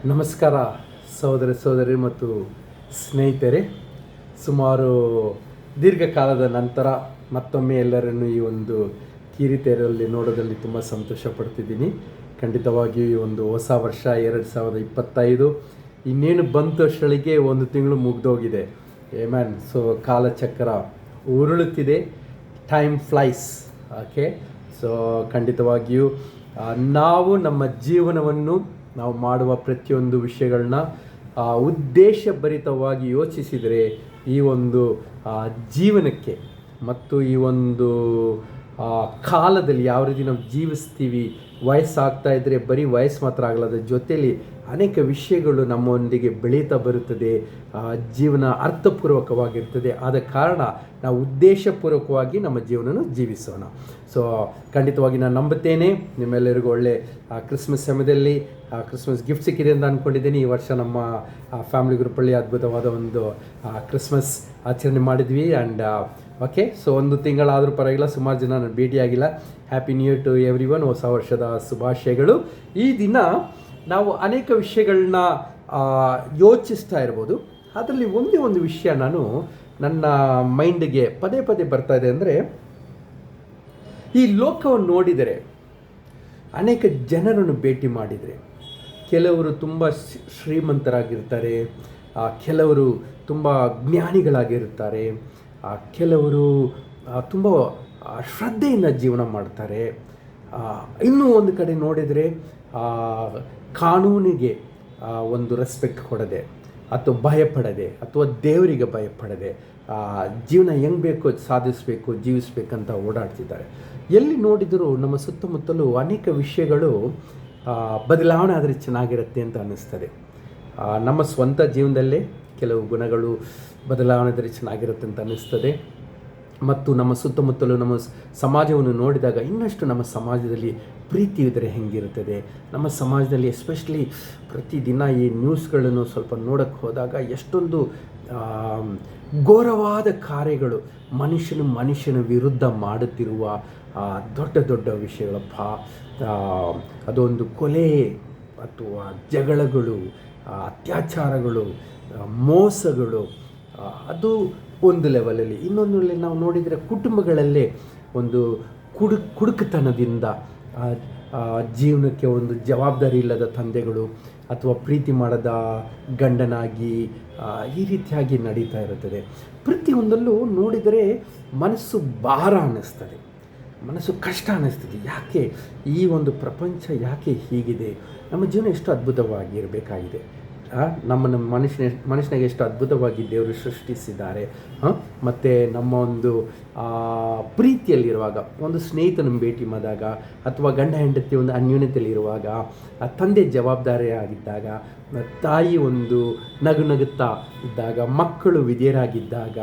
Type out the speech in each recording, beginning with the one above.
ನಮಸ್ಕಾರ ಸಹೋದರ ಸಹೋದರಿ ಮತ್ತು ಸ್ನೇಹಿತರೆ. ಸುಮಾರು ದೀರ್ಘಕಾಲದ ನಂತರ ಮತ್ತೊಮ್ಮೆ ಎಲ್ಲರನ್ನು ಈ ಒಂದು ಕಿರಿತೆರೆಯಲ್ಲಿ ನೋಡೋದಲ್ಲಿ ತುಂಬ ಸಂತೋಷ ಪಡ್ತಿದ್ದೀನಿ. ಖಂಡಿತವಾಗಿಯೂ ಈ ಒಂದು ಹೊಸ ವರ್ಷ 2025 ಇನ್ನೇನು ಬಂತು ಅಷ್ಟರೊಳಗೆ ಒಂದು ತಿಂಗಳು ಮುಗ್ದೋಗಿದೆ. ಮ್ಯಾನ್, ಸೊ ಕಾಲಚಕ್ರ ಉರುಳುತ್ತಿದೆ, ಟೈಮ್ ಫ್ಲೈಸ್. ಓಕೆ, ಸೊ ಖಂಡಿತವಾಗಿಯೂ ನಾವು ನಮ್ಮ ಜೀವನವನ್ನು ನಾವು ಮಾಡುವ ಪ್ರತಿಯೊಂದು ವಿಷಯಗಳನ್ನ ಉದ್ದೇಶಭರಿತವಾಗಿ ಯೋಚಿಸಿದರೆ ಈ ಒಂದು ಜೀವನಕ್ಕೆ ಮತ್ತು ಈ ಒಂದು ಕಾಲದಲ್ಲಿ ಯಾವ ರೀತಿ ನಾವು ಜೀವಿಸ್ತೀವಿ, ವಯಸ್ಸಾಗ್ತಾ ಇದ್ದರೆ ಬರೀ ವಯಸ್ಸು ಮಾತ್ರ ಆಗಲ್ಲ, ಅದರ ಜೊತೆಯಲ್ಲಿ ಅನೇಕ ವಿಷಯಗಳು ನಮ್ಮೊಂದಿಗೆ ಬೆಳೀತಾ ಬರುತ್ತದೆ. ಜೀವನ ಅರ್ಥಪೂರ್ವಕವಾಗಿರ್ತದೆ. ಆದ ಕಾರಣ ನಾವು ಉದ್ದೇಶಪೂರ್ವಕವಾಗಿ ನಮ್ಮ ಜೀವನವನ್ನು ಜೀವಿಸೋಣ. ಸೊ ಖಂಡಿತವಾಗಿ ನಾನು ನಂಬುತ್ತೇನೆ ನಿಮ್ಮೆಲ್ಲರಿಗೂ ಒಳ್ಳೆ ಕ್ರಿಸ್ಮಸ್ ಸಮಯದಲ್ಲಿ ಕ್ರಿಸ್ಮಸ್ ಗಿಫ್ಟ್ ಸಿಕ್ಕಿದೆ ಅಂತ ಅಂದ್ಕೊಂಡಿದ್ದೀನಿ. ಈ ವರ್ಷ ನಮ್ಮ ಫ್ಯಾಮಿಲಿ ಗ್ರೂಪಲ್ಲಿ ಅದ್ಭುತವಾದ ಒಂದು ಕ್ರಿಸ್ಮಸ್ ಆಚರಣೆ ಮಾಡಿದ್ವಿ. ಆ್ಯಂಡ್ ಓಕೆ, ಸೊ ಒಂದು ತಿಂಗಳಾದರೂ ಪರವಾಗಿಲ್ಲ, ಸುಮಾರು ಜನ ನಾನು ಭೇಟಿಯಾಗಿಲ್ಲ. Happy new year to everyone. ಹೊಸ ವರ್ಷದ ಶುಭಾಶಯಗಳು. ಈ ದಿನ ನಾವು ಅನೇಕ ವಿಷಯಗಳನ್ನ ಯೋಚಿಸ್ತಾ ಇರ್ಬೋದು. ಅದರಲ್ಲಿ ಒಂದೇ ಒಂದು ವಿಷಯ ನನ್ನ ಮೈಂಡಿಗೆ ಪದೇ ಪದೇ ಬರ್ತಾ ಇದೆ. ಅಂದರೆ ಈ ಲೋಕವನ್ನು ನೋಡಿದರೆ, ಅನೇಕ ಜನರನ್ನು ಭೇಟಿ ಮಾಡಿದರೆ, ಕೆಲವರು ತುಂಬ ಶ್ರೀಮಂತರಾಗಿರ್ತಾರೆ, ಕೆಲವರು ತುಂಬ ಜ್ಞಾನಿಗಳಾಗಿರ್ತಾರೆ, ಕೆಲವರು ತುಂಬ ಶ್ರದ್ಧೆಯಿಂದ ಜೀವನ ಮಾಡ್ತಾರೆ. ಇನ್ನೂ ಒಂದು ಕಡೆ ನೋಡಿದರೆ ಕಾನೂನಿಗೆ ಒಂದು ರೆಸ್ಪೆಕ್ಟ್ ಕೊಡದೆ, ಅಥವಾ ಭಯಪಡದೆ, ಅಥವಾ ದೇವರಿಗೆ ಭಯಪಡದೆ ಜೀವನ ಹೆಂಗೆ ಬೇಕೋ ಸಾಧಿಸಬೇಕು, ಜೀವಿಸಬೇಕಂತ ಓಡಾಡ್ತಿದ್ದಾರೆ. ಎಲ್ಲಿ ನೋಡಿದರೂ ನಮ್ಮ ಸುತ್ತಮುತ್ತಲೂ ಅನೇಕ ವಿಷಯಗಳು ಬದಲಾವಣೆ ಆದರೆ ಚೆನ್ನಾಗಿರುತ್ತೆ ಅಂತ ಅನ್ನಿಸ್ತದೆ. ನಮ್ಮ ಸ್ವಂತ ಜೀವನದಲ್ಲೇ ಕೆಲವು ಗುಣಗಳು ಬದಲಾವಣೆ ಆದರೆ ಚೆನ್ನಾಗಿರುತ್ತೆ ಅಂತ ಅನ್ನಿಸ್ತದೆ. ಮತ್ತು ನಮ್ಮ ಸುತ್ತಮುತ್ತಲು ನಮ್ಮ ಸಮಾಜವನ್ನು ನೋಡಿದಾಗ ಇನ್ನಷ್ಟು ನಮ್ಮ ಸಮಾಜದಲ್ಲಿ ಪ್ರೀತಿ ಇದ್ದರೆ ಹೆಂಗಿರುತ್ತದೆ, ನಮ್ಮ ಸಮಾಜದಲ್ಲಿ ಎಸ್ಪೆಷಲಿ ಪ್ರತಿದಿನ ಈ ನ್ಯೂಸ್ಗಳನ್ನು ಸ್ವಲ್ಪ ನೋಡೋಕ್ಕೆ ಹೋದಾಗ ಎಷ್ಟೊಂದು ಘೋರವಾದ ಕಾರ್ಯಗಳು ಮನುಷ್ಯನ ವಿರುದ್ಧ ಮಾಡುತ್ತಿರುವ ದೊಡ್ಡ ದೊಡ್ಡ ವಿಷಯಗಳಪ್ಪ. ಅದೊಂದು ಕೊಲೆ ಅಥವಾ ಜಗಳಗಳು, ಅತ್ಯಾಚಾರಗಳು, ಮೋಸಗಳು, ಅದು ಒಂದು ಲೆವೆಲಲ್ಲಿ. ಇನ್ನೊಂದು ನಾವು ನೋಡಿದರೆ ಕುಟುಂಬಗಳಲ್ಲೇ ಒಂದು ಕುಡುಕತನದಿಂದ ಜೀವನಕ್ಕೆ ಒಂದು ಜವಾಬ್ದಾರಿ ಇಲ್ಲದ ತಂದೆಗಳು ಅಥವಾ ಪ್ರೀತಿ ಮಾಡದ ಗಂಡನಾಗಿ ಈ ರೀತಿಯಾಗಿ ನಡೀತಾ ಇರುತ್ತದೆ. ಪ್ರತಿಯೊಂದಲ್ಲೂ ನೋಡಿದರೆ ಮನಸ್ಸು ಭಾರ ಅನ್ನಿಸ್ತದೆ, ಮನಸ್ಸು ಕಷ್ಟ ಅನ್ನಿಸ್ತದೆ. ಯಾಕೆ ಈ ಒಂದು ಪ್ರಪಂಚ ಯಾಕೆ ಹೀಗಿದೆ? ನಮ್ಮ ಜೀವನ ಎಷ್ಟು ಅದ್ಭುತವಾಗಿರಬೇಕಾಗಿದೆ. ನಮ್ಮ ಮನುಷ್ಯನಿಗೆ ಎಷ್ಟು ಅದ್ಭುತವಾಗಿ ದೇವರು ಸೃಷ್ಟಿಸಿದ್ದಾರೆ. ಮತ್ತು ನಮ್ಮ ಒಂದು ಪ್ರೀತಿಯಲ್ಲಿರುವಾಗ, ಒಂದು ಸ್ನೇಹಿತನ ಭೇಟಿ ಮಾಡಿದಾಗ, ಅಥವಾ ಗಂಡ ಹೆಂಡತಿ ಒಂದು ಅನ್ಯೋನ್ಯತೆಯಲ್ಲಿರುವಾಗ, ತಂದೆ ಜವಾಬ್ದಾರಿಯಾಗಿದ್ದಾಗ, ತಾಯಿ ಒಂದು ನಗುತ್ತಾ ಇದ್ದಾಗ, ಮಕ್ಕಳು ವಿಧೇಯರಾಗಿದ್ದಾಗ,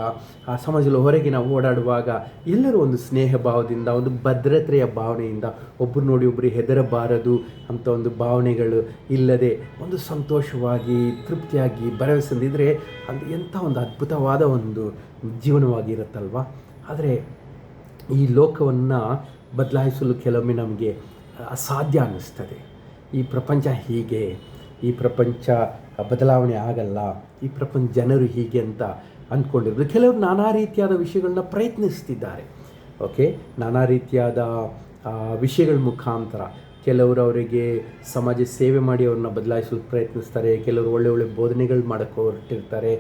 ಆ ಸಮಾಜದಲ್ಲಿ ಹೊರಗೆ ನಾವು ಓಡಾಡುವಾಗ ಎಲ್ಲರೂ ಒಂದು ಸ್ನೇಹ ಭಾವದಿಂದ, ಒಂದು ಭದ್ರತೆಯ ಭಾವನೆಯಿಂದ, ಒಬ್ಬರು ನೋಡಿ ಒಬ್ಬರು ಹೆದರಬಾರದು ಅಂತ ಒಂದು ಭಾವನೆಗಳು ಇಲ್ಲದೆ ಒಂದು ಸಂತೋಷವಾಗಿ ತೃಪ್ತಿಯಾಗಿ ಭರವಸೆಂದಿದ್ರೆ ಅದು ಎಂಥ ಒಂದು ಅದ್ಭುತವಾದ ಒಂದು ಜೀವನವಾಗಿರುತ್ತಲ್ವ. ಆದರೆ ಈ ಲೋಕವನ್ನು ಬದಲಾಯಿಸಲು ಕೆಲವೊಮ್ಮೆ ನಮಗೆ ಅಸಾಧ್ಯ ಅನ್ನಿಸ್ತದೆ. ಈ ಪ್ರಪಂಚ ಹೀಗೆ, ಈ ಪ್ರಪಂಚ ಬದಲಾವಣೆ ಆಗಲ್ಲ, ಈ ಪ್ರಪಂಚ ಜನರು ಹೀಗೆ ಅಂತ ಅಂದ್ಕೊಂಡಿರೋದು. ಕೆಲವರು ನಾನಾ ರೀತಿಯಾದ ವಿಷಯಗಳನ್ನ ಪ್ರಯತ್ನಿಸ್ತಿದ್ದಾರೆ. ಓಕೆ, ನಾನಾ ರೀತಿಯಾದ ವಿಷಯಗಳ ಮುಖಾಂತರ ಕೆಲವರು ಅವರಿಗೆ ಸಮಾಜ ಸೇವೆ ಮಾಡಿ ಅವ್ರನ್ನ ಬದಲಾಯಿಸಲು ಪ್ರಯತ್ನಿಸ್ತಾರೆ. ಕೆಲವರು ಒಳ್ಳೆ ಬೋಧನೆಗಳು ಮಾಡೋಕ್ಕೆ ಹೊರಟಿರ್ತಾರೆ.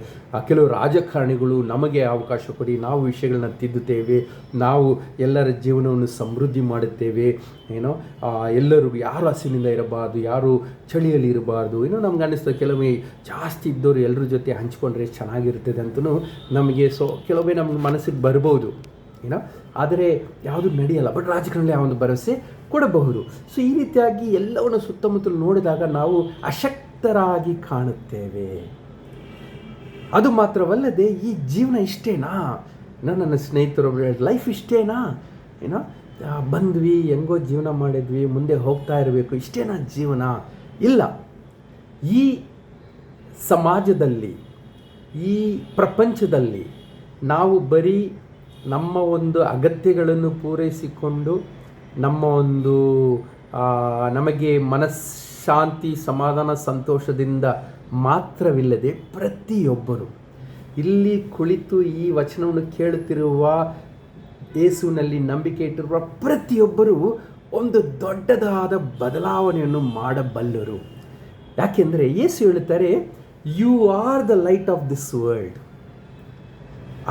ಕೆಲವು ರಾಜಕಾರಣಿಗಳು ನಮಗೆ ಅವಕಾಶ ಕೊಡಿ, ನಾವು ವಿಷಯಗಳನ್ನ ತಿದ್ದುತ್ತೇವೆ, ನಾವು ಎಲ್ಲರ ಜೀವನವನ್ನು ಸಮೃದ್ಧಿ ಮಾಡುತ್ತೇವೆ, ಎಲ್ಲರೂ ಯಾರು ಹಸಿನಿಂದ ಇರಬಾರ್ದು, ಯಾರು ಚಳಿಯಲ್ಲಿ ಇರಬಾರ್ದು, ನಮ್ಗೆ ಅನ್ನಿಸ್ತದೆ. ಕೆಲವೊಮ್ಮೆ ಜಾಸ್ತಿ ಇದ್ದವರು ಎಲ್ಲರ ಜೊತೆ ಹಂಚ್ಕೊಂಡ್ರೆ ಚೆನ್ನಾಗಿರ್ತದೆ ಅಂತಲೂ ನಮಗೆ ಕೆಲವೊಮ್ಮೆ ನಮ್ಗೆ ಮನಸ್ಸಿಗೆ ಬರ್ಬೋದು, ಆದರೆ ಯಾವುದು ನಡೆಯಲ್ಲ. ಬಟ್ ರಾಜಕಾರಣದಲ್ಲಿ ಆ ಒಂದು ಭರವಸೆ ಕೊಡಬಹುದು. ಸೊ ಈ ರೀತಿಯಾಗಿ ಎಲ್ಲವನ್ನು ಸುತ್ತಮುತ್ತಲು ನೋಡಿದಾಗ ನಾವು ಅಶಕ್ತರಾಗಿ ಕಾಣುತ್ತೇವೆ. ಅದು ಮಾತ್ರವಲ್ಲದೆ ಈ ಜೀವನ ಇಷ್ಟೇನಾ? ನನ್ನ ಸ್ನೇಹಿತರು ಲೈಫ್ ಇಷ್ಟೇನಾ? ಬಂದ್ವಿ, ಹೆಂಗೋ ಜೀವನ ಮಾಡಿದ್ವಿ, ಮುಂದೆ ಹೋಗ್ತಾ ಇರಬೇಕು, ಇಷ್ಟೇನಾ ಜೀವನ? ಇಲ್ಲ. ಈ ಸಮಾಜದಲ್ಲಿ, ಈ ಪ್ರಪಂಚದಲ್ಲಿ ನಾವು ಬರೀ ನಮ್ಮ ಒಂದು ಅಗತ್ಯಗಳನ್ನು ಪೂರೈಸಿಕೊಂಡು, ನಮ್ಮ ಒಂದು ನಮಗೆ ಶಾಂತಿ, ಸಮಾಧಾನ, ಸಂತೋಷದಿಂದ ಮಾತ್ರವಿಲ್ಲದೆ ಪ್ರತಿಯೊಬ್ಬರು ಇಲ್ಲಿ ಕುಳಿತು ಈ ವಚನವನ್ನು ಕೇಳುತ್ತಿರುವ ಯೇಸುವಿನಲ್ಲಿ ನಂಬಿಕೆ ಇಟ್ಟಿರುವ ಪ್ರತಿಯೊಬ್ಬರೂ ಒಂದು ದೊಡ್ಡದಾದ ಬದಲಾವಣೆಯನ್ನು ಮಾಡಬಲ್ಲರು. ಯಾಕೆಂದರೆ ಯೇಸು ಹೇಳುತ್ತಾರೆ, you are the light of this world.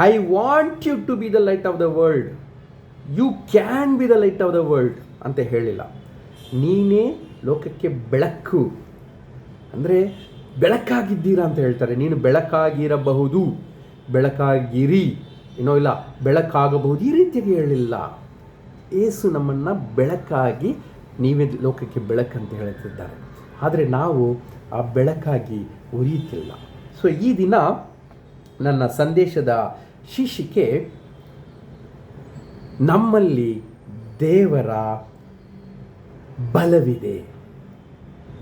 I want you to be the light of the world. You can be the light of the world ಅಂತ ಹೇಳಿಲ್ಲ. ನೀನೇ ಲೋಕಕ್ಕೆ ಬೆಳಕು, ಅಂದರೆ ಬೆಳಕಾಗಿದ್ದೀರಾ ಅಂತ ಹೇಳ್ತಾರೆ. ನೀನು ಬೆಳಕಾಗಿರಬಹುದು, ಬೆಳಕಾಗಿರಿ, ಏನೋ ಇಲ್ಲ ಬೆಳಕಾಗಬಹುದು, ಈ ರೀತಿಯಾಗಿ ಹೇಳಿಲ್ಲ. ಯೇಸು ನಮ್ಮನ್ನು ಬೆಳಕಾಗಿ ನೀವೇ ಲೋಕಕ್ಕೆ ಬೆಳಕಂತ ಹೇಳುತ್ತಿದ್ದಾರೆ. ಆದರೆ ನಾವು ಆ ಬೆಳಕಾಗಿ ಉರಿಯುತ್ತಿಲ್ಲ. ಸೊ ಈ ದಿನ ನನ್ನ ಸಂದೇಶದ ಶೀರ್ಷಿಕೆ, ನಮ್ಮಲ್ಲಿ ದೇವರ ಬಲವಿದೆ.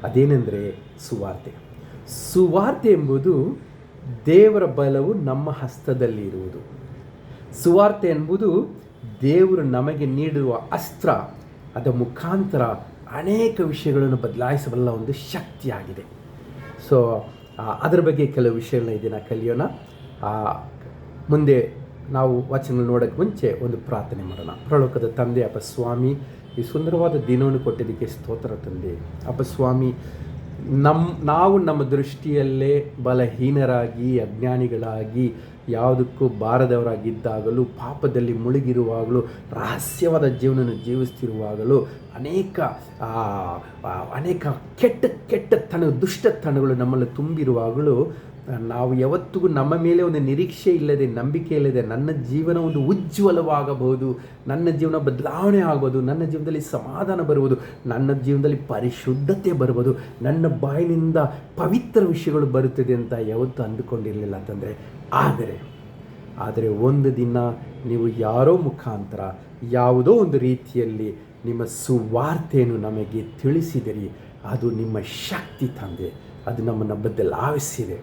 ಅದೇನೆಂದರೆ ಸುವಾರ್ತೆ. ಸುವಾರ್ತೆ ಎಂಬುದು ದೇವರ ಬಲವು ನಮ್ಮ ಹಸ್ತದಲ್ಲಿ ಇರುವುದು. ಸುವಾರ್ತೆ ಎಂಬುದು ದೇವರು ನಮಗೆ ನೀಡುವ ಅಸ್ತ್ರ. ಅದರ ಮುಖಾಂತರ ಅನೇಕ ವಿಷಯಗಳನ್ನು ಬದಲಾಯಿಸಬಲ್ಲ ಒಂದು ಶಕ್ತಿಯಾಗಿದೆ. ಸೊ ಅದರ ಬಗ್ಗೆ ಕೆಲವು ವಿಷಯಗಳನ್ನ ಇದನ್ನು ಕಲಿಯೋಣ. ಮುಂದೆ ನಾವು ವಚನ ನೋಡೋಕ್ಕೆ ಮುಂಚೆ ಒಂದು ಪ್ರಾರ್ಥನೆ ಮಾಡೋಣ. ಪರಲೋಕದ ತಂದೆ, ಅಪ್ಪ ಸ್ವಾಮಿ, ಈ ಸುಂದರವಾದ ದಿನವನ್ನು ಕೊಟ್ಟಿದ್ದಕ್ಕೆ ಸ್ತೋತ್ರ ತಂದೆ. ಅಪ್ಪ ಸ್ವಾಮಿ, ನಾವು ನಮ್ಮ ದೃಷ್ಟಿಯಲ್ಲೇ ಬಲಹೀನರಾಗಿ, ಅಜ್ಞಾನಿಗಳಾಗಿ, ಯಾವುದಕ್ಕೂ ಬಾರದವರಾಗಿದ್ದಾಗಲೂ, ಪಾಪದಲ್ಲಿ ಮುಳುಗಿರುವಾಗಲೂ, ರಹಸ್ಯವಾದ ಜೀವನವನ್ನು ಜೀವಿಸ್ತಿರುವಾಗಲೂ, ಅನೇಕ ಕೆಟ್ಟ ದುಷ್ಟತನಗಳು ನಮ್ಮಲ್ಲಿ ತುಂಬಿರುವಾಗಲೂ, ನಾವು ಯಾವತ್ತಿಗೂ ನಮ್ಮ ಮೇಲೆ ಒಂದು ನಿರೀಕ್ಷೆ ಇಲ್ಲದೆ, ನಂಬಿಕೆ ಇಲ್ಲದೆ, ನನ್ನ ಜೀವನ ಒಂದು ಉಜ್ವಲವಾಗಬಹುದು, ನನ್ನ ಜೀವನ ಬದಲಾವಣೆ ಆಗ್ಬೋದು, ನನ್ನ ಜೀವನದಲ್ಲಿ ಸಮಾಧಾನ ಬರುವುದು, ನನ್ನ ಜೀವನದಲ್ಲಿ ಪರಿಶುದ್ಧತೆ ಬರುವುದು, ನನ್ನ ಬಾಯಿನಿಂದ ಪವಿತ್ರ ವಿಷಯಗಳು ಬರುತ್ತದೆ ಅಂತ ಯಾವತ್ತೂ ಅಂದುಕೊಂಡಿರಲಿಲ್ಲ ಅಂತಂದರೆ. ಆದರೆ ಒಂದು ದಿನ ನೀವು ಯಾರೋ ಮುಖಾಂತರ ಯಾವುದೋ ಒಂದು ರೀತಿಯಲ್ಲಿ ನಿಮ್ಮ ಸುವಾರ್ತೆಯನ್ನು ನಮಗೆ ತಿಳಿಸಿದಿರಿ. ಅದು ನಿಮ್ಮ ಶಕ್ತಿ ತಂದೆ, ಅದು ನಮ್ಮನ್ನು ಬದಲಾಯಿಸಿದೆ.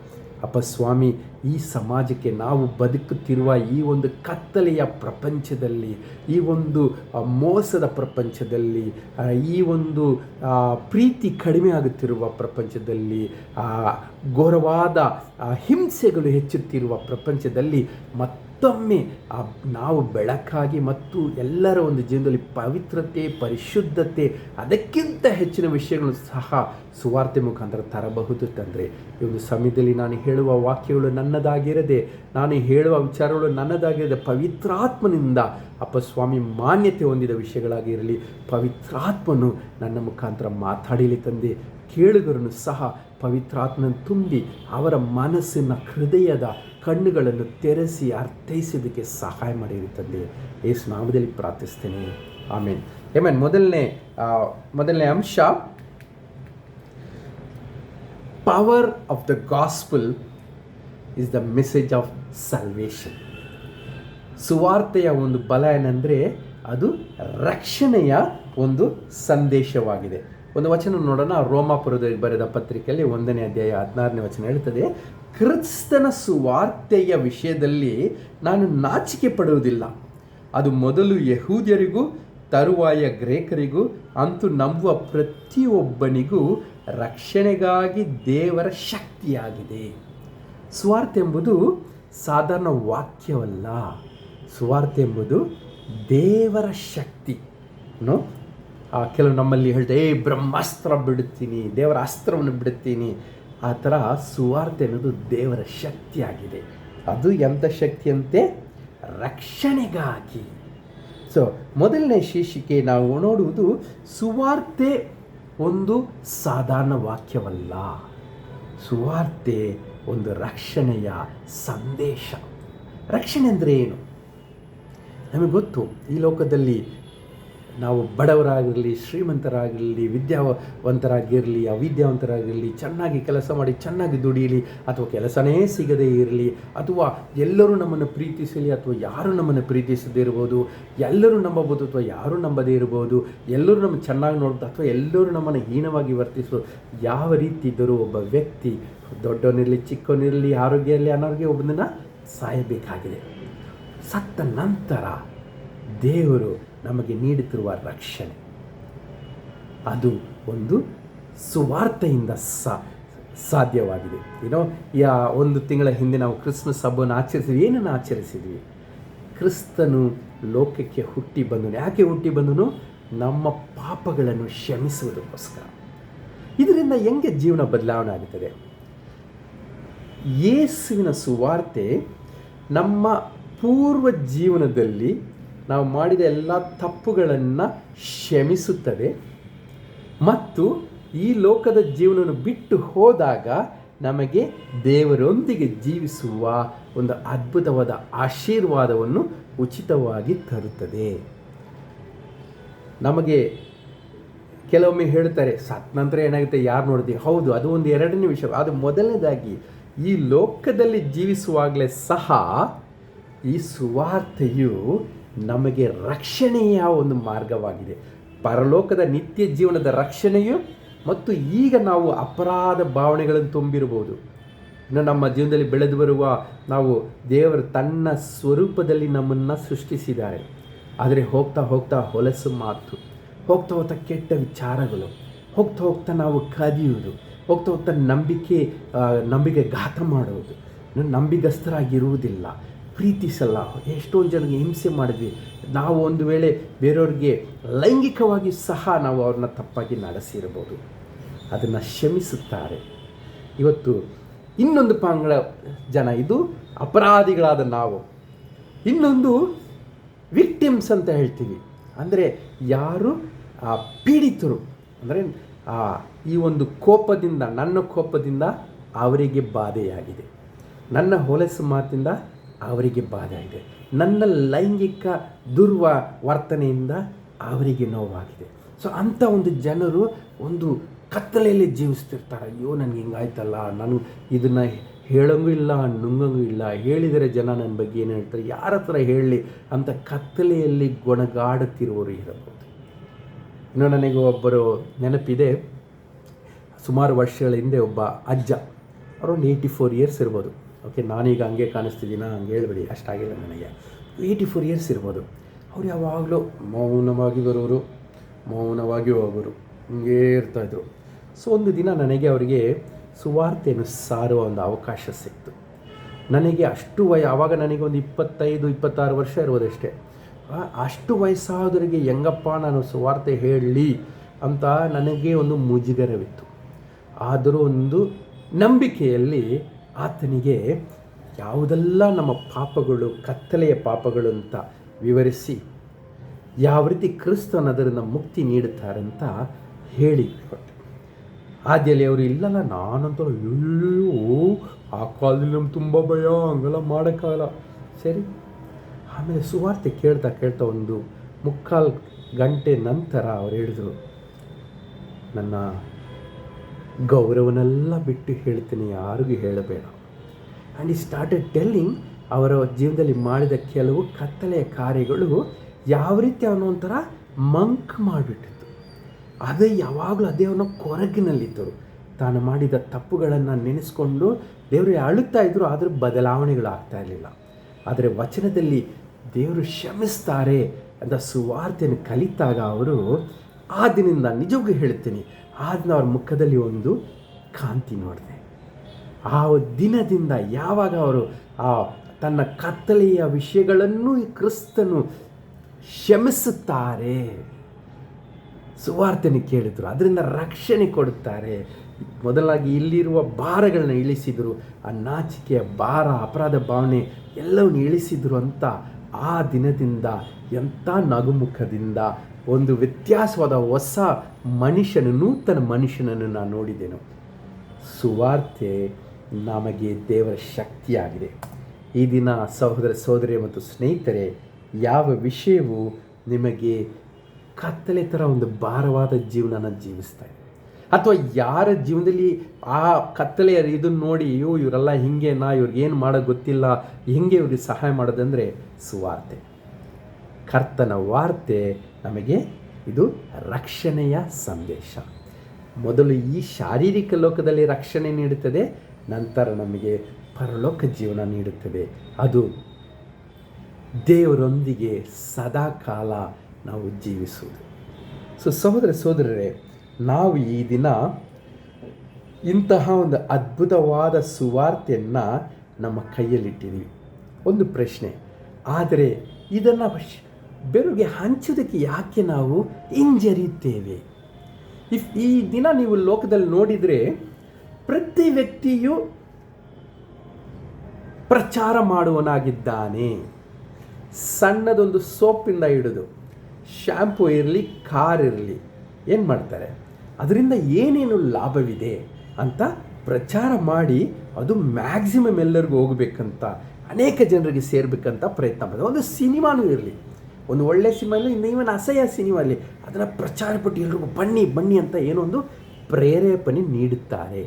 ಅಪ್ಪ ಸ್ವಾಮಿ, ಈ ಸಮಾಜಕ್ಕೆ, ನಾವು ಬದುಕುತ್ತಿರುವ ಈ ಒಂದು ಕತ್ತಲೆಯ ಪ್ರಪಂಚದಲ್ಲಿ, ಈ ಒಂದು ಮೋಸದ ಪ್ರಪಂಚದಲ್ಲಿ, ಈ ಒಂದು ಪ್ರೀತಿ ಕಡಿಮೆ ಆಗುತ್ತಿರುವ ಪ್ರಪಂಚದಲ್ಲಿ, ಘೋರವಾದ ಹಿಂಸೆಗಳು ಹೆಚ್ಚುತ್ತಿರುವ ಪ್ರಪಂಚದಲ್ಲಿ ಮತ್ತೊಮ್ಮೆ ನಾವು ಬೆಳಕಾಗಿ ಮತ್ತು ಎಲ್ಲರ ಒಂದು ಜೀವನದಲ್ಲಿ ಪವಿತ್ರತೆ, ಪರಿಶುದ್ಧತೆ, ಅದಕ್ಕಿಂತ ಹೆಚ್ಚಿನ ವಿಷಯಗಳು ಸಹ ಸುವಾರ್ತೆ ಮುಖಾಂತರ ತರಬಹುದು ತಂದರೆ. ಈ ಒಂದು ಸಮಯದಲ್ಲಿ ನಾನು ಹೇಳುವ ವಾಕ್ಯಗಳು ನನ್ನದಾಗಿರದೆ, ನಾನು ಹೇಳುವ ವಿಚಾರಗಳು ನನ್ನದಾಗಿರದೆ, ಪವಿತ್ರಾತ್ಮನಿಂದ ಅಪ್ಪ ಸ್ವಾಮಿ ಮಾನ್ಯತೆ ಹೊಂದಿದ ವಿಷಯಗಳಾಗಿರಲಿ. ಪವಿತ್ರಾತ್ಮನು ನನ್ನ ಮುಖಾಂತರ ಮಾತಾಡಲಿ ತಂದೆ. ಕೇಳುಗರನ್ನು ಸಹ ಪವಿತ್ರಾತ್ಮನ ತುಂಬಿ ಅವರ ಮನಸ್ಸಿನ, ಹೃದಯದ ಕಣ್ಣುಗಳನ್ನು ತೆರೆಸಿ ಅರ್ಥೈಸೋದಕ್ಕೆ ಸಹಾಯ ಮಾಡಿರಿ ತಂದೆ. ಯೇಸು ನಾಮದಲ್ಲಿ ಪ್ರಾರ್ಥಿಸ್ತೇನೆ, ಆಮೇನ್. ಆಮೇನ್. ಮೊದಲನೇ ಅಂಶ, power of the gospel is the message of salvation. ಸುವಾರ್ತೆಯ ಒಂದು ಬಲ ಏನಂದರೆ ಅದು ರಕ್ಷಣೆಯ ಒಂದು ಸಂದೇಶವಾಗಿದೆ. ಒಂದು ವಚನ ನೋಡೋಣ. ರೋಮಾಪುರದಲ್ಲಿ ಬರೆದ ಪತ್ರಿಕೆಯಲ್ಲಿ 1ನೇ ಅಧ್ಯಾಯ 16ನೇ ವಚನ ಹೇಳ್ತದೆ, ಕ್ರಿಸ್ತನ ಸುವಾರ್ತೆಯ ವಿಷಯದಲ್ಲಿ ನಾನು ನಾಚಿಕೆ ಪಡುವುದಿಲ್ಲ. ಅದು ಮೊದಲು ಯಹೂದ್ಯರಿಗೂ ತರುವಾಯ ಗ್ರೇಕರಿಗೂ, ಅಂತೂ ನಂಬುವ ಪ್ರತಿಯೊಬ್ಬನಿಗೂ ರಕ್ಷಣೆಗಾಗಿ ದೇವರ ಶಕ್ತಿಯಾಗಿದೆ. ಸುವಾರ್ತೆ ಎಂಬುದು ಸಾಧಾರಣ ವಾಕ್ಯವಲ್ಲ. ಸುವಾರ್ತೆ ಎಂಬುದು ದೇವರ ಶಕ್ತಿ. ಕೆಲವು ನಮ್ಮಲ್ಲಿ ಹೇಳ್ತಾರೆ, ಬ್ರಹ್ಮಾಸ್ತ್ರ ಬಿಡುತ್ತೀನಿ, ದೇವರ ಅಸ್ತ್ರವನ್ನು ಬಿಡುತ್ತೀನಿ. ಆ ಥರ ಸುವಾರ್ತೆ ಅನ್ನೋದು ದೇವರ ಶಕ್ತಿಯಾಗಿದೆ. ಅದು ಎಂಥ ಶಕ್ತಿಯಂತೆ? ರಕ್ಷಣೆಗಾಗಿ. ಸೊ ಮೊದಲನೇ ಶೀರ್ಷಿಕೆ ನಾವು ನೋಡುವುದು, ಸುವಾರ್ತೆ ಒಂದು ಸಾಧಾರಣ ವಾಕ್ಯವಲ್ಲ. ಸುವಾರ್ತೆ ಒಂದು ರಕ್ಷಣೆಯ ಸಂದೇಶ. ರಕ್ಷಣೆ ಅಂದರೆ ಏನು? ನಮಗೆ ಗೊತ್ತು, ಈ ಲೋಕದಲ್ಲಿ ನಾವು ಬಡವರಾಗಿರಲಿ, ಶ್ರೀಮಂತರಾಗಿರಲಿ, ವಿದ್ಯಾವಂತರಾಗಿರಲಿ, ಅವಿದ್ಯಾವಂತರಾಗಿರಲಿ, ಚೆನ್ನಾಗಿ ಕೆಲಸ ಮಾಡಿ ಚೆನ್ನಾಗಿ ದುಡಿಯಲಿ, ಅಥವಾ ಕೆಲಸನೇ ಸಿಗದೇ ಇರಲಿ, ಅಥವಾ ಎಲ್ಲರೂ ನಮ್ಮನ್ನು ಪ್ರೀತಿಸಲಿ ಅಥವಾ ಯಾರೂ ನಮ್ಮನ್ನು ಪ್ರೀತಿಸದೇ ಇರ್ಬೋದು, ಎಲ್ಲರೂ ನಂಬಬಹುದು ಅಥವಾ ಯಾರೂ ನಂಬದೇ ಇರ್ಬೋದು, ಎಲ್ಲರೂ ನಮ್ಮನ್ನು ಚೆನ್ನಾಗಿ ನೋಡ್ಬೋದು ಅಥವಾ ಎಲ್ಲರೂ ನಮ್ಮನ್ನು ಹೀನವಾಗಿ ವರ್ತಿಸೋ, ಯಾವ ರೀತಿ ಇದ್ದರೂ ಒಬ್ಬ ವ್ಯಕ್ತಿ, ದೊಡ್ಡವನಿರಲಿ ಚಿಕ್ಕವನಿರಲಿ, ಆರೋಗ್ಯ ಇರಲಿ ಅನಾರೋಗ್ಯ, ಒಬ್ಬನನ್ನು ಸಾಯಬೇಕಾಗಿದೆ. ಸತ್ತ ನಂತರ ದೇವರು ನಮಗೆ ನೀಡುತ್ತಿರುವ ರಕ್ಷಣೆ ಅದು ಒಂದು ಸುವಾರ್ತೆಯಿಂದ ಸಾಧ್ಯವಾಗಿದೆ. ಒಂದು ತಿಂಗಳ ಹಿಂದೆ ನಾವು ಕ್ರಿಸ್ಮಸ್ ಹಬ್ಬವನ್ನು ಆಚರಿಸಿದ್ವಿ. ಏನನ್ನು ಆಚರಿಸಿದ್ವಿ? ಕ್ರಿಸ್ತನು ಲೋಕಕ್ಕೆ ಹುಟ್ಟಿ ಬಂದನು. ಯಾಕೆ ಹುಟ್ಟಿ ಬಂದನು? ನಮ್ಮ ಪಾಪಗಳನ್ನು ಕ್ಷಮಿಸುವುದಕ್ಕೋಸ್ಕರ. ಇದರಿಂದ ಹೆಂಗೆ ಜೀವನ ಬದಲಾವಣೆ ಆಗುತ್ತದೆ? ಯೇಸುವಿನ ಸುವಾರ್ತೆ ನಮ್ಮ ಪೂರ್ವ ಜೀವನದಲ್ಲಿ ನಾವು ಮಾಡಿದ ಎಲ್ಲ ತಪ್ಪುಗಳನ್ನು ಕ್ಷಮಿಸುತ್ತದೆ ಮತ್ತು ಈ ಲೋಕದ ಜೀವನವನ್ನು ಬಿಟ್ಟು ಹೋದಾಗ ನಮಗೆ ದೇವರೊಂದಿಗೆ ಜೀವಿಸುವ ಒಂದು ಅದ್ಭುತವಾದ ಆಶೀರ್ವಾದವನ್ನು ಉಚಿತವಾಗಿ ತರುತ್ತದೆ. ನಮಗೆ ಕೆಲವೊಮ್ಮೆ ಹೇಳ್ತಾರೆ, ಸತ್ ನಂತರ ಏನಾಗುತ್ತೆ, ಯಾರು ನೋಡ್ತೀವಿ? ಹೌದು, ಅದು ಒಂದು ಎರಡನೇ ವಿಷಯ. ಅದು ಮೊದಲನೇದಾಗಿ ಈ ಲೋಕದಲ್ಲಿ ಜೀವಿಸುವಾಗಲೇ ಸಹ ಈ ಸುವಾರ್ತೆಯು ನಮಗೆ ರಕ್ಷಣೆಯ ಒಂದು ಮಾರ್ಗವಾಗಿದೆ. ಪರಲೋಕದ ನಿತ್ಯ ಜೀವನದ ರಕ್ಷಣೆಯು ಮತ್ತು ಈಗ ನಾವು ಅಪರಾಧ ಭಾವನೆಗಳನ್ನು ತುಂಬಿರ್ಬೋದು. ಇನ್ನು ನಮ್ಮ ಜೀವನದಲ್ಲಿ ಬೆಳೆದು ಬರುವ ನಾವು ದೇವರು ತನ್ನ ಸ್ವರೂಪದಲ್ಲಿ ನಮ್ಮನ್ನು ಸೃಷ್ಟಿಸಿದ್ದಾರೆ. ಆದರೆ ಹೋಗ್ತಾ ಹೋಗ್ತಾ ಹೊಲಸು ಮಾತು, ಹೋಗ್ತಾ ಹೋಗ್ತಾ ಕೆಟ್ಟ ವಿಚಾರಗಳು, ಹೋಗ್ತಾ ಹೋಗ್ತಾ ನಾವು ಕದಿಯುವುದು, ಹೋಗ್ತಾ ಹೋಗ್ತಾ ನಂಬಿಕೆ ಘಾತ ಮಾಡುವುದು, ನಂಬಿಗಸ್ತರಾಗಿರುವುದಿಲ್ಲ, ಪ್ರೀತಿಸಲ್ಲ, ಎಷ್ಟೊಂದು ಜನರಿಗೆ ಹಿಂಸೆ ಮಾಡಿದ್ವಿ. ನಾವು ಒಂದು ವೇಳೆ ಬೇರೆಯವ್ರಿಗೆ ಲೈಂಗಿಕವಾಗಿ ಸಹ ನಾವು ಅವ್ರನ್ನ ತಪ್ಪಾಗಿ ನಡೆಸಿರ್ಬೋದು. ಅದನ್ನು ಕ್ಷಮಿಸುತ್ತಾರೆ. ಇವತ್ತು ಇನ್ನೊಂದು ಪಾಂಗಳ ಜನ, ಇದು ಅಪರಾಧಿಗಳಾದ ನಾವು. ಇನ್ನೊಂದು ವಿಕ್ಟಿಮ್ಸ್ ಅಂತ ಹೇಳ್ತೀವಿ, ಅಂದರೆ ಯಾರು ಪೀಡಿತರು, ಅಂದರೆ ಈ ಒಂದು ಕೋಪದಿಂದ, ನನ್ನ ಕೋಪದಿಂದ ಅವರಿಗೆ ಬಾಧೆಯಾಗಿದೆ, ನನ್ನ ಹೊಲಸು ಮಾತಿಂದ ಅವರಿಗೆ ಬಾಧೆ ಆಗಿದೆ, ನನ್ನ ಲೈಂಗಿಕ ವರ್ತನೆಯಿಂದ ಅವರಿಗೆ ನೋವಾಗಿದೆ. ಸೊ ಅಂಥ ಒಂದು ಜನರು ಒಂದು ಕತ್ತಲೆಯಲ್ಲಿ ಜೀವಿಸ್ತಿರ್ತಾರೆ. ಅಯ್ಯೋ, ನನಗೆ ಹಿಂಗಾಯ್ತಲ್ಲ, ನಾನು ಇದನ್ನು ಹೇಳೋಂಗೂ ಇಲ್ಲ, ನುಂಗಂಗೂ ಇಲ್ಲ, ಹೇಳಿದರೆ ಜನ ನನ್ನ ಬಗ್ಗೆ ಏನು ಹೇಳ್ತಾರೆ, ಯಾರ ಹತ್ರ ಹೇಳಲಿ ಅಂತ ಕತ್ತಲೆಯಲ್ಲಿ ಗೊಣಗಾಡುತ್ತಿರುವವರು ಇರಬಹುದು. ಇನ್ನು ನನಗೆ ಒಬ್ಬರು ನೆನಪಿದೆ, ಸುಮಾರು ವರ್ಷಗಳ ಹಿಂದೆ ಒಬ್ಬ ಅಜ್ಜ, ಅರೌಂಡ್ 84 ಇಯರ್ಸ್ ಇರ್ಬೋದು. ಓಕೆ, ನಾನೀಗ ಹಂಗೆ ಕಾಣಿಸ್ತಿದ್ದೀನ, ಹಂಗೆ ಹೇಳ್ಬೇಡಿ, ಅಷ್ಟಾಗಿಲ್ಲ ನನಗೆ. 84 ಇಯರ್ಸ್ ಇರ್ಬೋದು. ಅವ್ರು ಯಾವಾಗಲೂ ಮೌನವಾಗಿ ಬರೋರು, ಮೌನವಾಗಿ ಹೋಗೋರು, ಹಿಂಗೇ ಇರ್ತಾಯಿದ್ರು. ಸೊ ಒಂದು ದಿನ ನನಗೆ ಅವರಿಗೆ ಸುವಾರ್ತೆಯನ್ನು ಸಾರುವ ಒಂದು ಅವಕಾಶ ಸಿಕ್ತು. ನನಗೆ ಅಷ್ಟು ಆವಾಗ ನನಗೆ ಒಂದು 25-26 ವರ್ಷ ಇರ್ಬೋದಷ್ಟೇ. ಅಷ್ಟು ವಯಸ್ಸಾದವರಿಗೆ ಹೆಂಗಪ್ಪ ನಾನು ಸುವಾರ್ತೆ ಹೇಳಲಿ ಅಂತ ನನಗೆ ಒಂದು ಮುಜುಗರವಿತ್ತು. ಆದರೂ ಒಂದು ನಂಬಿಕೆಯಲ್ಲಿ ಆತನಿಗೆ ಯಾವುದೆಲ್ಲ ನಮ್ಮ ಪಾಪಗಳು, ಕತ್ತಲೆಯ ಪಾಪಗಳು ಅಂತ ವಿವರಿಸಿ ಯಾವ ರೀತಿ ಕ್ರಿಸ್ತನ ಅದರಿಂದ ಮುಕ್ತಿ ನೀಡುತ್ತಾರಂತ ಹೇಳಿಕೊಟ್ಟೆ. ಆದ್ಯಲ್ಲಿ ಅವರು ಇಲ್ಲಲ್ಲ, ನಾನಂತ ಆ ಕಾಲದಲ್ಲಿ ನಮ್ಗೆ ತುಂಬ ಭಯ, ಹಂಗೆಲ್ಲ ಮಾಡೋಕ್ಕಾಗಲ್ಲ. ಸರಿ, ಆಮೇಲೆ ಸುವಾರ್ತೆ ಕೇಳ್ತಾ ಕೇಳ್ತಾ ಒಂದು 3/4 ಗಂಟೆ ನಂತರ ಅವ್ರು ಹೇಳಿದರು, ನನ್ನ ಗೌರವನೆಲ್ಲ ಬಿಟ್ಟು ಹೇಳ್ತೀನಿ, ಯಾರಿಗೂ ಹೇಳಬೇಡ. ಆ್ಯಂಡ್ ಈ ಸ್ಟಾರ್ಟೆಡ್ ಟೆಲ್ಲಿಂಗ್ ಅವರ ಜೀವನದಲ್ಲಿ ಮಾಡಿದ ಕೆಲವು ಕತ್ತಲೆಯ ಕಾರ್ಯಗಳು ಯಾವ ರೀತಿ ಅವನು ಒಂಥರ ಮಂಕ್ ಮಾಡಿಬಿಟ್ಟಿತ್ತು. ಅದೇ ಯಾವಾಗಲೂ ಅದೇ ಅವನ ಕೊರಗಿನಲ್ಲಿದ್ದರು. ತಾನು ಮಾಡಿದ ತಪ್ಪುಗಳನ್ನು ನೆನೆಸ್ಕೊಂಡು ದೇವರು ಅಳುತ್ತಾ ಇದ್ದರು, ಆದರೆ ಬದಲಾವಣೆಗಳು ಆಗ್ತಾ ಇರಲಿಲ್ಲ. ಆದರೆ ವಚನದಲ್ಲಿ ದೇವರು ಕ್ಷಮಿಸ್ತಾರೆ ಅಂತ ಸುವಾರ್ತೆಯನ್ನು ಕಲಿತಾಗ ಅವರು ಆ ದಿನದಿಂದ, ನಿಜವಾಗೂ ಹೇಳ್ತೀನಿ, ಆ ದಿನ ಅವ್ರ ಮುಖದಲ್ಲಿ ಒಂದು ಕಾಂತಿ ನೋಡಿದೆ. ಆ ದಿನದಿಂದ ಯಾವಾಗ ಅವರು ತನ್ನ ಕತ್ತಲೆಯ ವಿಷಯಗಳನ್ನು ಕ್ರಿಸ್ತನು ಕ್ಷಮಿಸುತ್ತಾರೆ, ಸುವಾರ್ತೆಯನ್ನು ಕೇಳಿದರು, ಅದರಿಂದ ರಕ್ಷಣೆ ಕೊಡುತ್ತಾರೆ. ಮೊದಲಾಗಿ ಇಲ್ಲಿರುವ ಭಾರಗಳನ್ನ ಇಳಿಸಿದರು, ಆ ನಾಚಿಕೆಯ ಭಾರ, ಅಪರಾಧ ಭಾವನೆ ಎಲ್ಲವನ್ನು ಇಳಿಸಿದರು ಅಂತ ಆ ದಿನದಿಂದ ಎಂಥ ನಗುಮುಖದಿಂದ ಒಂದು ವ್ಯತ್ಯಾಸವಾದ ಹೊಸ ಮನುಷ್ಯನು, ನೂತನ ಮನುಷ್ಯನನ್ನು ನಾನು ನೋಡಿದೆನು. ಸುವಾರ್ತೆ ನಮಗೆ ದೇವರ ಶಕ್ತಿಯಾಗಿದೆ. ಈ ದಿನ ಸಹೋದರ ಸಹೋದರಿ ಮತ್ತು ಸ್ನೇಹಿತರೆ, ಯಾವ ವಿಷಯವು ನಿಮಗೆ ಕತ್ತಲೆ ಥರ ಒಂದು ಭಾರವಾದ ಜೀವನನ ಜೀವಿಸ್ತಾ ಇದೆ, ಅಥವಾ ಯಾರ ಜೀವನದಲ್ಲಿ ಆ ಕತ್ತಲೆಯ ಇದನ್ನು ನೋಡಿ, ಅಯ್ಯೋ ಇವರೆಲ್ಲ ಹಿಂಗೇನಾ, ಇವ್ರಿಗೇನು ಮಾಡೋದು ಗೊತ್ತಿಲ್ಲ, ಹಿಂಗೆ ಇವ್ರಿಗೆ ಸಹಾಯ ಮಾಡೋದಂದರೆ ಸುವಾರ್ತೆ. ಕರ್ತನ ವಾರ್ತೆ ನಮಗೆ ಇದು ರಕ್ಷಣೆಯ ಸಂದೇಶ. ಮೊದಲು ಈ ಶಾರೀರಿಕ ಲೋಕದಲ್ಲಿ ರಕ್ಷಣೆ ನೀಡುತ್ತದೆ, ನಂತರ ನಮಗೆ ಪರಲೋಕ ಜೀವನ ನೀಡುತ್ತದೆ. ಅದು ದೇವರೊಂದಿಗೆ ಸದಾಕಾಲ ನಾವು ಜೀವಿಸುವುದು. ಸೊ ಸಹೋದರ ಸಹೋದರರೇ, ನಾವು ಈ ದಿನ ಇಂತಹ ಒಂದು ಅದ್ಭುತವಾದ ಸುವಾರ್ತೆಯನ್ನು ನಮ್ಮ ಕೈಯಲ್ಲಿಟ್ಟಿದ್ದೀವಿ. ಒಂದು ಪ್ರಶ್ನೆ, ಆದರೆ ಇದನ್ನು ಬೇರೆಗೆ ಹಂಚೋದಕ್ಕೆ ಯಾಕೆ ನಾವು ಹಿಂಜರಿಯುತ್ತೇವೆ? ಈ ದಿನ ನೀವು ಲೋಕದಲ್ಲಿ ನೋಡಿದರೆ ಪ್ರತಿ ವ್ಯಕ್ತಿಯು ಪ್ರಚಾರ ಮಾಡುವನಾಗಿದ್ದಾನೆ. ಸಣ್ಣದೊಂದು ಸೋಪಿಂದ ಹಿಡಿದು ಶ್ಯಾಂಪು ಇರಲಿ, ಕಾರ್ ಇರಲಿ, ಏನು ಮಾಡ್ತಾರೆ, ಅದರಿಂದ ಏನೇನು ಲಾಭವಿದೆ ಅಂತ ಪ್ರಚಾರ ಮಾಡಿ ಅದು ಮ್ಯಾಕ್ಸಿಮಮ್ ಎಲ್ಲರಿಗೂ ಹೋಗಬೇಕಂತ, ಅನೇಕ ಜನರಿಗೆ ಸೇರಬೇಕಂತ ಪ್ರಯತ್ನ ಮಾಡ್ತಾರೆ. ಒಂದು ಸಿನಿಮಾನೂ ಇರಲಿ, ಒಂದು ಒಳ್ಳೆಯ ಸಿನಿಮಾ ಇಲ್ಲ, ಇನ್ನು ಇವನ್ ಅಸಹ್ಯ ಸಿನಿಮಾ ಇರಲಿ, ಅದನ್ನು ಪ್ರಚಾರಪಟ್ಟು ಎಲ್ರಿಗೂ ಬನ್ನಿ ಬನ್ನಿ ಅಂತ ಏನೋ ಒಂದು ಪ್ರೇರೇಪಣೆ ನೀಡುತ್ತಾರೆ.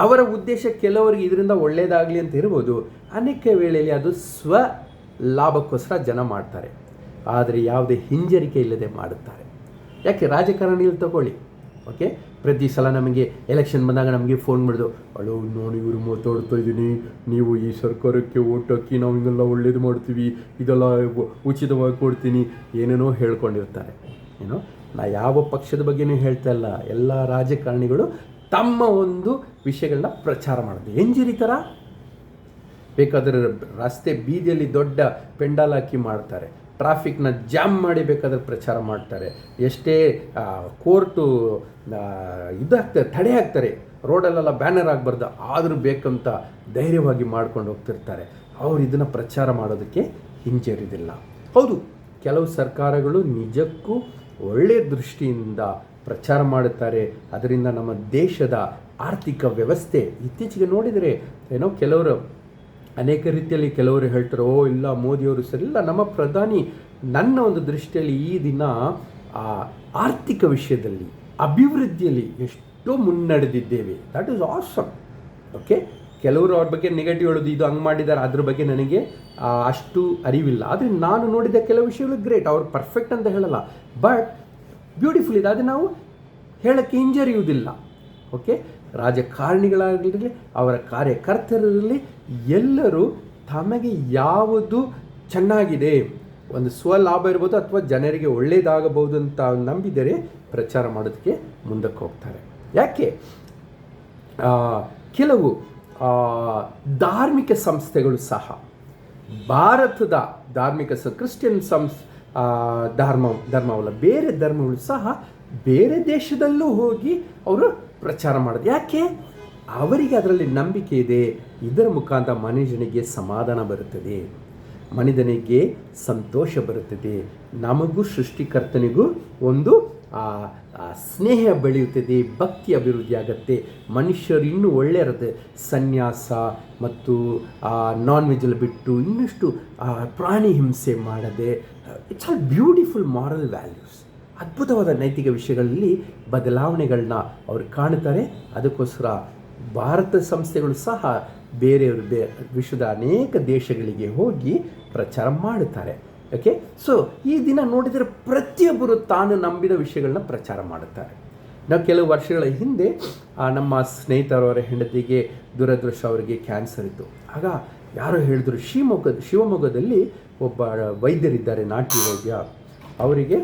ಅವರ ಉದ್ದೇಶ ಕೆಲವರಿಗೆ ಇದರಿಂದ ಒಳ್ಳೆಯದಾಗಲಿ ಅಂತ ಇರ್ಬೋದು, ಅನೇಕ ವೇಳೆಯಲ್ಲಿ ಅದು ಸ್ವ ಲಾಭಕ್ಕೋಸ್ಕರ ಜನ ಮಾಡ್ತಾರೆ, ಆದರೆ ಯಾವುದೇ ಹಿಂಜರಿಕೆ ಇಲ್ಲದೆ ಮಾಡುತ್ತಾರೆ. ಯಾಕೆ ರಾಜಕಾರಣಿಯಲ್ಲಿ ತಗೊಳ್ಳಿ, ಓಕೆ, ಪ್ರತಿ ಸಲ ನಮಗೆ ಎಲೆಕ್ಷನ್ ಬಂದಾಗ ನಮಗೆ ಫೋನ್ ಮಾಡಿದ್ರು, ಅಳೋ ನೋಡಿ ಇವರು ಮಾತಾಡ್ತಾ ಇದ್ದೀನಿ, ನೀವು ಈ ಸರ್ಕಾರಕ್ಕೆ ಓಟ್ ಹಾಕಿ ನಾವು ಹಿಂಗೆಲ್ಲ ಒಳ್ಳೇದು ಮಾಡ್ತೀವಿ, ಇದೆಲ್ಲ ಉಚಿತವಾಗಿ ಕೊಡ್ತೀನಿ, ಏನೇನೋ ಹೇಳ್ಕೊಂಡಿರ್ತಾರೆ. ಏನೋ ನಾ ಯಾವ ಪಕ್ಷದ ಬಗ್ಗೆನೂ ಹೇಳ್ತಾ ಇಲ್ಲ, ಎಲ್ಲ ರಾಜಕಾರಣಿಗಳು ತಮ್ಮ ಒಂದು ವಿಷಯಗಳನ್ನ ಪ್ರಚಾರ ಮಾಡೋದು. ಹಿಂಜರಿತಾರ, ಬೇಕಾದರೆ ರಸ್ತೆ ಬೀದಿಯಲ್ಲಿ ದೊಡ್ಡ ಪೆಂಡಾಲ್ ಹಾಕಿ ಮಾಡ್ತಾರೆ, ಟ್ರಾಫಿಕ್ನ ಜಾಮ್ ಮಾಡಿ ಬೇಕಾದ್ರೆ ಪ್ರಚಾರ ಮಾಡ್ತಾರೆ, ಎಷ್ಟೇ ಕೋರ್ಟು ಇದಾಗ್ತಾರೆ, ತಡೆ ಹಾಕ್ತಾರೆ, ರೋಡಲ್ಲೆಲ್ಲ ಬ್ಯಾನರ್ ಆಗಬಾರ್ದು ಆದರೂ ಬೇಕಂತ ಧೈರ್ಯವಾಗಿ ಮಾಡ್ಕೊಂಡು ಹೋಗ್ತಿರ್ತಾರೆ. ಅವರು ಇದನ್ನು ಪ್ರಚಾರ ಮಾಡೋದಕ್ಕೆ ಹಿಂಜರಿದಿಲ್ಲ. ಹೌದು, ಕೆಲವು ಸರ್ಕಾರಗಳು ನಿಜಕ್ಕೂ ಒಳ್ಳೆಯ ದೃಷ್ಟಿಯಿಂದ ಪ್ರಚಾರ ಮಾಡುತ್ತಾರೆ, ಅದರಿಂದ ನಮ್ಮ ದೇಶದ ಆರ್ಥಿಕ ವ್ಯವಸ್ಥೆ ಇತ್ತೀಚೆಗೆ ನೋಡಿದರೆ ಏನೋ ಕೆಲವರು ಅನೇಕ ರೀತಿಯಲ್ಲಿ ಕೆಲವರು ಹೇಳ್ತಾರೆ, ಓ ಇಲ್ಲ ಮೋದಿಯವರು ಸರಿ ಇಲ್ಲ. ನಮ್ಮ ಪ್ರಧಾನಿ ನನ್ನ ಒಂದು ದೃಷ್ಟಿಯಲ್ಲಿ ಈ ದಿನ ಆರ್ಥಿಕ ವಿಷಯದಲ್ಲಿ ಅಭಿವೃದ್ಧಿಯಲ್ಲಿ ಎಷ್ಟೋ ಮುನ್ನಡೆದಿದ್ದೇವೆ. That is awesome. ಓಕೆ, ಕೆಲವರು ಅವ್ರ ಬಗ್ಗೆ ನೆಗೆಟಿವ್ ಹೇಳೋದು, ಇದು ಹಂಗೆ ಮಾಡಿದ್ದಾರೆ, ಅದ್ರ ಬಗ್ಗೆ ನನಗೆ ಅಷ್ಟು ಅರಿವಿಲ್ಲ. ಆದರೆ ನಾನು ನೋಡಿದ ಕೆಲವು ವಿಷಯಗಳು ಗ್ರೇಟ್, ಅವ್ರು ಪರ್ಫೆಕ್ಟ್ ಅಂತ ಹೇಳಲ್ಲ, ಬಟ್ ಬ್ಯೂಟಿಫುಲ್ ಇದೆ, ಅದು ನಾವು ಹೇಳೋಕ್ಕೆ ಹಿಂಜರಿಯುವುದಿಲ್ಲ. ಓಕೆ, ರಾಜಕಾರಣಿಗಳಾಗಿರಲಿ, ಅವರ ಕಾರ್ಯಕರ್ತರಿರಲಿ, ಎಲ್ಲರೂ ತಮಗೆ ಯಾವುದು ಚೆನ್ನಾಗಿದೆ, ಒಂದು ಸ್ವಲಾಭ ಇರ್ಬೋದು ಅಥವಾ ಜನರಿಗೆ ಒಳ್ಳೆಯದಾಗಬಹುದು ಅಂತ ನಂಬಿದರೆ ಪ್ರಚಾರ ಮಾಡೋದಕ್ಕೆ ಮುಂದಕ್ಕೆ ಹೋಗ್ತಾರೆ. ಯಾಕೆ ಕೆಲವು ಧಾರ್ಮಿಕ ಸಂಸ್ಥೆಗಳು ಸಹ ಭಾರತದ ಧಾರ್ಮಿಕ ಕ್ರಿಶ್ಚಿಯನ್ ಧರ್ಮವಲ್ಲ, ಬೇರೆ ಧರ್ಮಗಳು ಸಹ ಬೇರೆ ದೇಶದಲ್ಲೂ ಹೋಗಿ ಅವರು ಪ್ರಚಾರ ಮಾಡೋದು. ಯಾಕೆ? ಅವರಿಗೆ ಅದರಲ್ಲಿ ನಂಬಿಕೆ ಇದೆ, ಇದರ ಮುಖಾಂತರ ಮನುಷ್ಯನಿಗೆ ಸಮಾಧಾನ ಬರುತ್ತದೆ, ಮನಿತನಿಗೆ ಸಂತೋಷ ಬರುತ್ತದೆ, ನಮಗೂ ಸೃಷ್ಟಿಕರ್ತನಿಗೂ ಒಂದು ಸ್ನೇಹ ಬೆಳೆಯುತ್ತದೆ, ಭಕ್ತಿ ಅಭಿವೃದ್ಧಿ ಆಗುತ್ತೆ, ಮನುಷ್ಯರು ಇನ್ನೂ ಒಳ್ಳೆಯದು ಸನ್ಯಾಸ ಮತ್ತು ನಾನ್ ವೆಜ್ಜಲ್ಲಿ ಬಿಟ್ಟು ಇನ್ನಷ್ಟು ಪ್ರಾಣಿ ಹಿಂಸೆ ಮಾಡದೆ, it's all beautiful moral values. ಅದ್ಭುತವಾದ ನೈತಿಕ ವಿಷಯಗಳಲ್ಲಿ ಬದಲಾವಣೆಗಳನ್ನ ಅವರು ಕಾಣುತ್ತಾರೆ. ಅದಕ್ಕೋಸ್ಕರ ಭಾರತ ಸಂಸ್ಥೆಗಳು ಸಹ ಬೇರೆಯವರು ವಿಶ್ವದ ಅನೇಕ ದೇಶಗಳಿಗೆ ಹೋಗಿ ಪ್ರಚಾರ ಮಾಡುತ್ತಾರೆ. ಓಕೆ, ಸೊ ಈ ದಿನ ನೋಡಿದರೆ ಪ್ರತಿಯೊಬ್ಬರು ತಾನು ನಂಬಿದ ವಿಷಯಗಳನ್ನ ಪ್ರಚಾರ ಮಾಡುತ್ತಾರೆ. ನಾವು ಕೆಲವು ವರ್ಷಗಳ ಹಿಂದೆ ನಮ್ಮ ಸ್ನೇಹಿತರವರ ಹೆಂಡತಿಗೆ ದುರದೃಷ್ಟ, ಅವರಿಗೆ ಕ್ಯಾನ್ಸರ್ ಇತ್ತು. ಆಗ ಯಾರೋ ಹೇಳಿದ್ರು, ಶಿವಮೊಗ್ಗದಲ್ಲಿ ಒಬ್ಬ ವೈದ್ಯರಿದ್ದಾರೆ, ನಾಟಿ ವೈದ್ಯ, ಅವರಿಗೆ